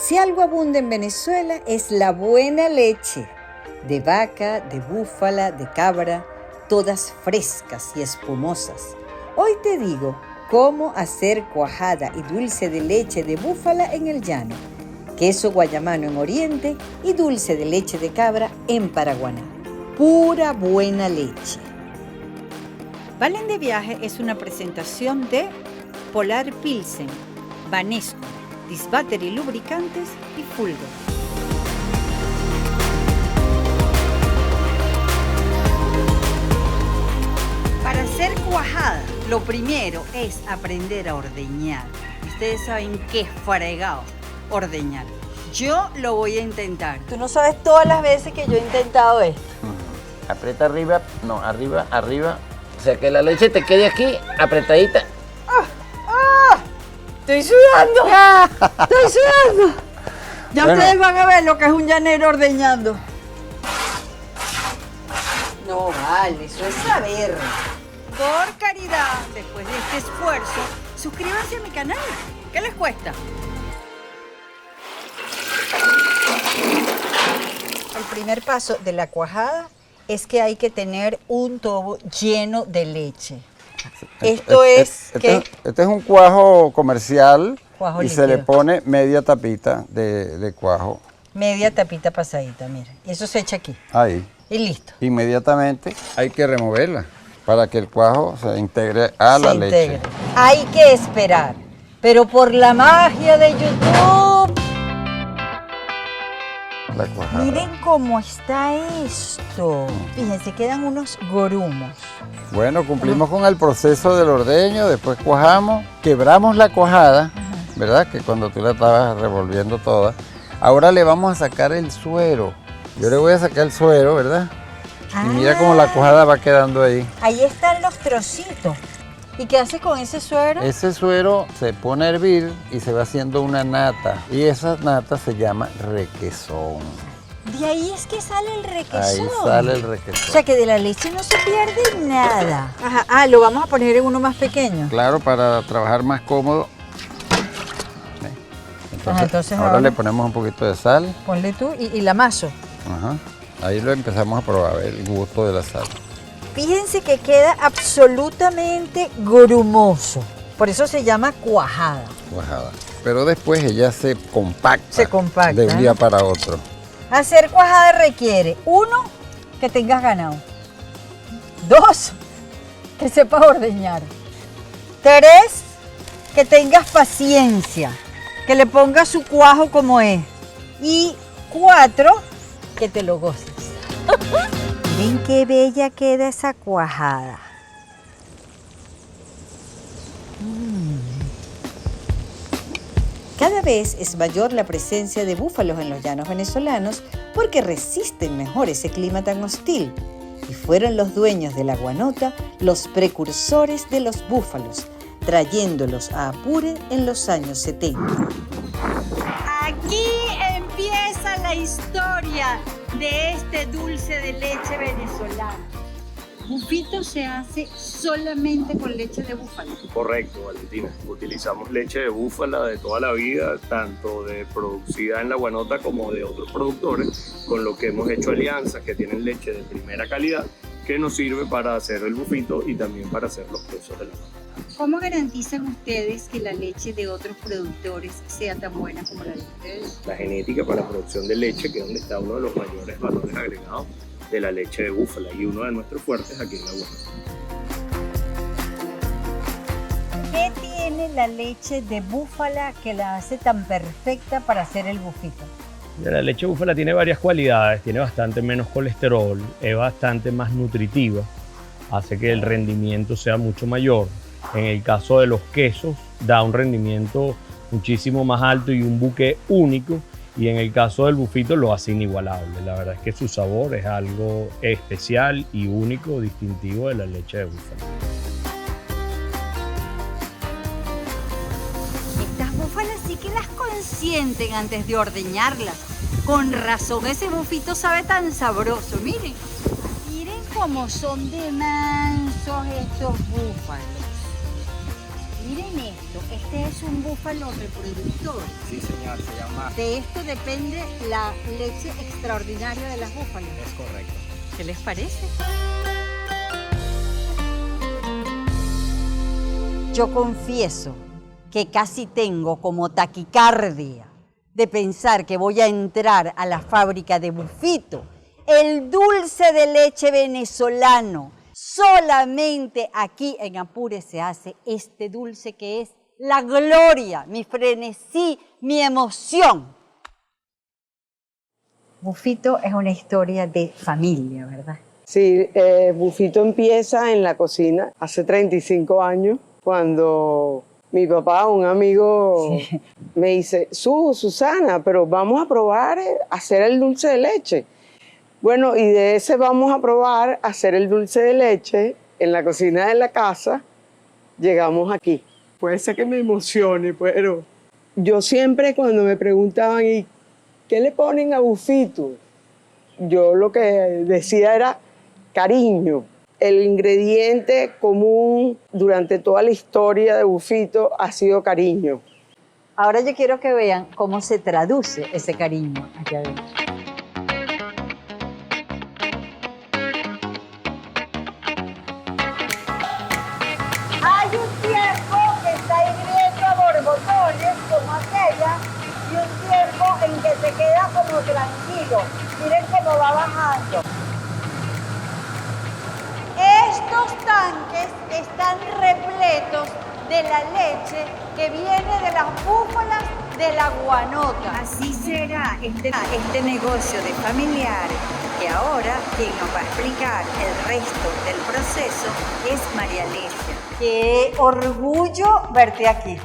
Si algo abunda en Venezuela es la buena leche, de vaca, de búfala, de cabra, todas frescas y espumosas. Hoy te digo cómo hacer cuajada y dulce de leche de búfala en el llano, queso guayamano en Oriente y dulce de leche de cabra en Paraguaná. Pura buena leche. Valen de Viaje es una presentación de Polar Pilsen, Banesco, Disbattery Lubricantes y Fulgo. Para hacer cuajada, lo primero es aprender a ordeñar. Ustedes saben qué fregado ordeñar. Yo lo voy a intentar. Tú no sabes todas las veces que yo he intentado esto. Aprieta arriba, no, arriba. O sea, que la leche te quede aquí, apretadita. ¡Estoy sudando! ¡Estoy sudando! Ya Bueno. ustedes van a ver lo que es un llanero ordeñando. No vale, eso es saber. Por caridad, después de este esfuerzo, suscríbanse a mi canal. ¿Qué les cuesta? El primer paso de la cuajada es que hay que tener un tobo lleno de leche. Esto es que Este es un cuajo comercial Cuajo y se le líquido. pone media tapita de cuajo media tapita pasadita, mira. Y eso se echa aquí. ahí. Y listo. Inmediatamente hay que removerla para que el cuajo se integre a la Se leche. integra. Hay que esperar. Pero por la magia de YouTube. La cuajada. Miren cómo está esto. Fíjense, quedan unos grumos. Bueno, cumplimos con el proceso del ordeño, después cuajamos, quebramos la cuajada, ¿verdad? Que cuando tú la estabas revolviendo toda. Ahora le vamos a sacar el suero. Yo le voy a sacar el suero, ¿verdad? Y mira cómo la cuajada va quedando ahí. Ahí están los trocitos. ¿Y qué hace con ese suero? Ese suero se pone a hervir y se va haciendo una nata. Y esa nata se llama requesón. De ahí es que sale el requesón. Ahí sale el O requesón. sea que de la leche no se pierde nada. Ajá, lo vamos a poner en uno más pequeño. Claro, para trabajar más cómodo. ¿Ve? Entonces ahora le ponemos un poquito de sal. Ponle tú y la amaso. Ajá. Ahí lo empezamos a probar, el gusto de la sal. Fíjense que queda absolutamente grumoso. Por eso se llama cuajada. Cuajada. Pero después ella se compacta. Se compacta, de un día ¿no? para otro. Hacer cuajada requiere, 1, que tengas ganado. 2, que sepas ordeñar. 3, que tengas paciencia, que le pongas su cuajo como es. Y 4, que te lo goces. Miren qué bella queda esa cuajada. Cada vez es mayor la presencia de búfalos en los llanos venezolanos porque resisten mejor ese clima tan hostil. Y fueron los dueños de la guanota los precursores de los búfalos, trayéndolos a Apure en los años 70. Aquí empieza la historia de este dulce de leche venezolano. Bufito se hace solamente con leche de búfalo. Correcto, Valentina. Utilizamos leche de búfala de toda la vida, tanto de producida en la guanota como de otros productores, con lo que hemos hecho alianzas que tienen leche de primera calidad, que nos sirve para hacer el bufito y también para hacer los quesos de la guanota. ¿Cómo garantizan ustedes que la leche de otros productores sea tan buena como la de ustedes? La genética para la producción de leche, que es donde está uno de los mayores valores agregados de la leche de búfala y uno de nuestros fuertes aquí en la guanota. ¿Qué tiene la leche de búfala que la hace tan perfecta para hacer el bufito? La leche de búfala tiene varias cualidades, tiene bastante menos colesterol, es bastante más nutritiva, hace que el rendimiento sea mucho mayor. En el caso de los quesos, da un rendimiento muchísimo más alto y un buque único. Y en el caso del bufito lo hace inigualable. La verdad es que su sabor es algo especial y único, distintivo de la leche de búfalo. Estas búfalas sí que las consienten antes de ordeñarlas. Con razón ese bufito sabe tan sabroso. Miren, miren cómo son de mansos estos búfalos. Miren esto, este es un búfalo reproductor. Sí, señor, se llama. De esto depende la leche extraordinaria de las búfalas. Es correcto. ¿Qué les parece? Yo confieso que casi tengo como taquicardia de pensar que voy a entrar a la fábrica de Bufito, el dulce de leche venezolano. Solamente aquí en Apure se hace este dulce que es la gloria, mi frenesí, mi emoción. Bufito es una historia de familia, ¿verdad? Sí, Bufito empieza en la cocina hace 35 años, cuando mi papá, un amigo, me dice, Susana, pero vamos a probar hacer el dulce de leche. Bueno, y de ese vamos a probar hacer el dulce de leche en la cocina de la casa, llegamos aquí. Puede ser que me emocione, pero yo siempre cuando me preguntaban, ¿y qué le ponen a Bufito? Yo lo que decía era cariño. El ingrediente común durante toda la historia de Bufito ha sido cariño. Ahora yo quiero que vean cómo se traduce ese cariño aquí adentro. Hay un tiempo que está hirviendo a borbotones como aquella y un tiempo en que se queda como tranquilo. Miren cómo va bajando. Estos tanques están repletos de la leche que viene de las búfalas de la Guanota. Así será este negocio de familiar, que ahora quien nos va a explicar el resto del proceso es María Alesia. ¡Qué orgullo verte aquí!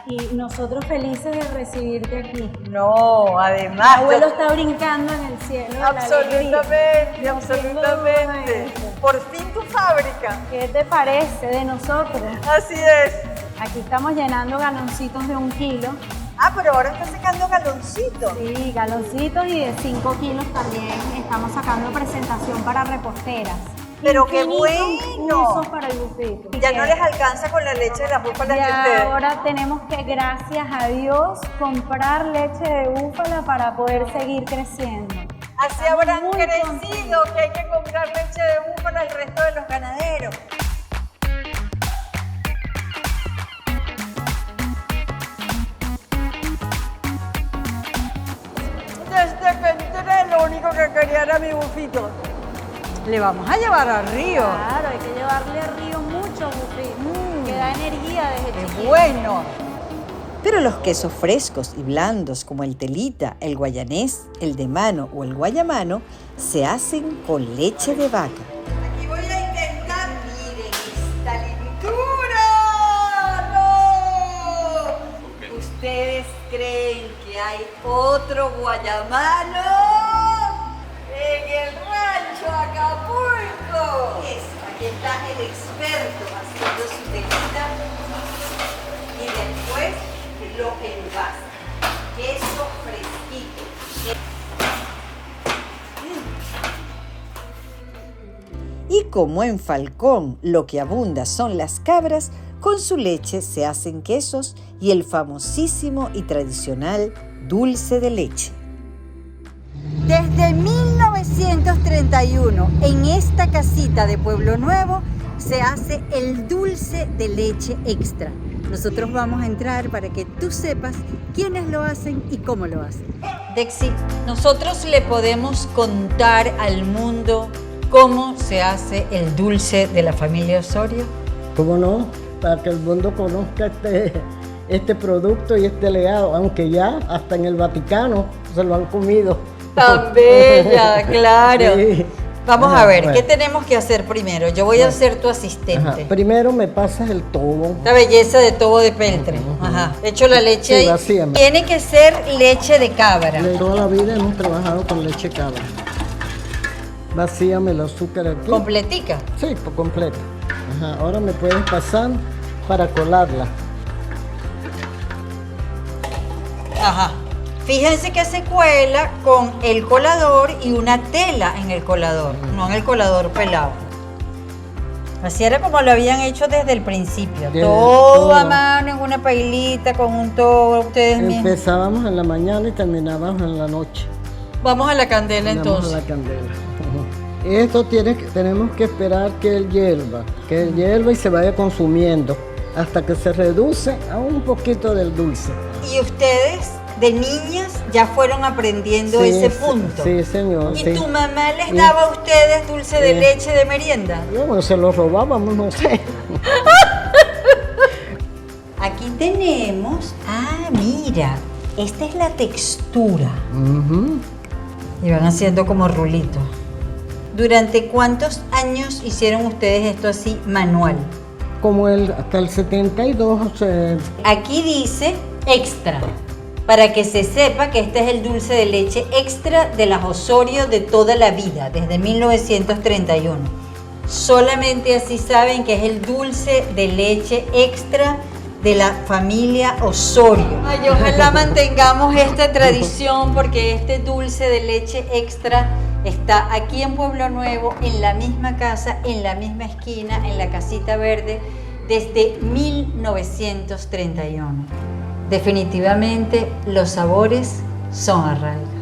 Y nosotros felices de recibirte aquí. No, además... El abuelo está brincando en el cielo. de la alegría. Absolutamente, absolutamente. Por fin tu fábrica. ¿Qué te parece de nosotros? Así es. Aquí estamos llenando galoncitos de 1 kilo. Ah, pero ahora está sacando galoncitos. Sí, galoncitos y de 5 kilos también. Estamos sacando presentación para reposteras. Pero qué Infinitos bueno. usos para el Bufito. Ya no les alcanza con la leche de las búfalas de Ya ustedes. ahora tenemos que, gracias a Dios, comprar leche de búfala para poder seguir creciendo. Así habrán muy crecido contentos. que hay que comprar leche de búfala al resto de los ganaderos. Desde que entré lo único que quería era mi Bufito. Le vamos a llevar al río. Claro, hay que llevarle al río mucho Bufito, que da energía desde ¡Qué chiquito. bueno! Pero los quesos frescos y blandos como el telita, el guayanés, el de mano o el guayamano se hacen con leche de vaca. Aquí voy a intentar, miren esta lindura. ¡No! ¿Ustedes creen que hay otro guayamano en el rancho Acapulco? Aquí está el experto haciendo su telita y después lo envasa. Queso fresquito. Y como en Falcón lo que abunda son las cabras, con su leche se hacen quesos y el famosísimo y tradicional dulce de leche. Desde 1931, en esta casita de Pueblo Nuevo, se hace el dulce de leche extra. Nosotros vamos a entrar para que tú sepas quiénes lo hacen y cómo lo hacen. Dexy, nosotros le podemos contar al mundo cómo se hace el dulce de la familia Osorio. ¿Cómo no? Para que el mundo conozca este producto y este legado, aunque ya hasta en el Vaticano se lo han comido. Tan bella, claro. Sí. Vamos Ajá, a ver, bueno. ¿qué tenemos que hacer primero? Yo voy a ser tu asistente. Ajá. Primero me pasas el tobo. La belleza de tobo de peltre. Ajá. Echo la leche Sí, ahí. vacíame. Tiene que ser leche de cabra. De toda la vida hemos trabajado con leche cabra. Vacíame el azúcar aquí. ¿Completica? Sí, por completo. Ajá. Ahora me puedes pasar para colarla. Ajá. Fíjense que se cuela con el colador y una tela en el colador, no en el colador pelado. Así era como lo habían hecho desde el principio. Desde Todo a todo. mano, en una pailita, con un todo, ustedes mismos. Empezábamos en la mañana y terminábamos en la noche. Vamos a la candela Vamos entonces. a la candela. Esto tenemos que esperar que él hierva y se vaya consumiendo hasta que se reduce a un poquito del dulce. Y ustedes, de niñas, ya fueron aprendiendo Sí, ese sí, punto. Sí, señor. ¿Y sí. tu mamá les daba a ustedes dulce de leche de merienda? Bueno, se lo robábamos, no sé. Aquí tenemos, mira, esta es la textura. Ujú. Y van haciendo como rulitos. ¿Durante cuántos años hicieron ustedes esto así manual? Como hasta el 72. Aquí dice extra, para que se sepa que este es el dulce de leche extra de las Osorio de toda la vida, desde 1931. Solamente así saben que es el dulce de leche extra de la familia Osorio. Ay, ojalá mantengamos esta tradición porque este dulce de leche extra está aquí en Pueblo Nuevo, en la misma casa, en la misma esquina, en la casita verde, desde 1931. Definitivamente los sabores son arraigo.